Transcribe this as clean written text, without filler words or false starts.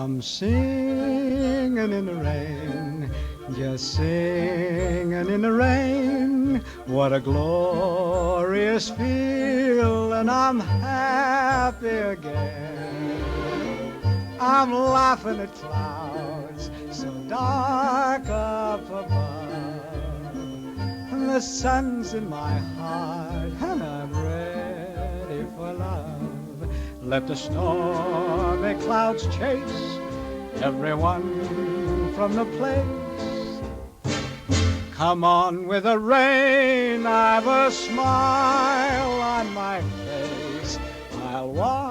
I'm singing in the rain, just singing in the rain. What a glorious feeling, I'm happy again. I'm laughing at clouds so dark up above, and the sun's in my heart, and I'm ready for love. Let the stormy clouds chase everyone from the place. Come on with the rain, I've a smile on my face. I'll walk